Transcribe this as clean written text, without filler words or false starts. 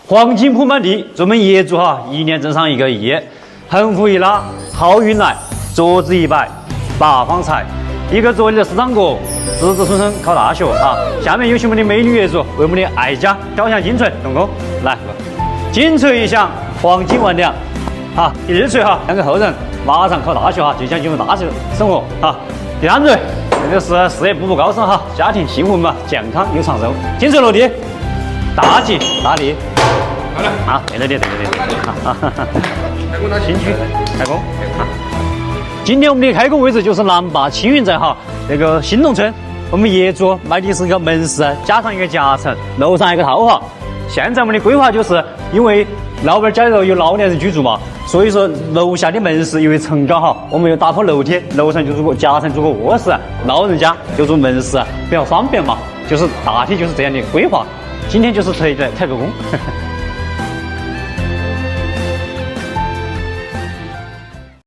黄金铺满地，祝我们业主哈一年挣上1个亿，横幅一拉，好运来，桌子一摆，八方财。一个做你的市长哥，子子孙孙考大学啊！下面有请我们的美女业主为我们的爱家敲响金锤，动工来，金锤一响，黄金万两。好，第2锤哈，2个后人马上考大学哈，即将进入大学生活哈。第3锤，这个是事业步步高升哈，家庭幸福嘛，健康又长寿。金锤落地，大吉大利。好了，啊，对，开工新区开工啊。今天我们的开工位置就是南坝青云寨哈，那个新农村。我们业主卖的是一个门市，加上一个夹层，楼上一个套房。现在我们的规划就是因为老板家里头有老年人居住嘛，所以说楼下的门市因为层高哈，我们又打破楼梯，楼上就做个夹层，做个卧室，老人家就做门市，比较方便嘛。就是大体就是这样的规划。今天就是特意来开个工。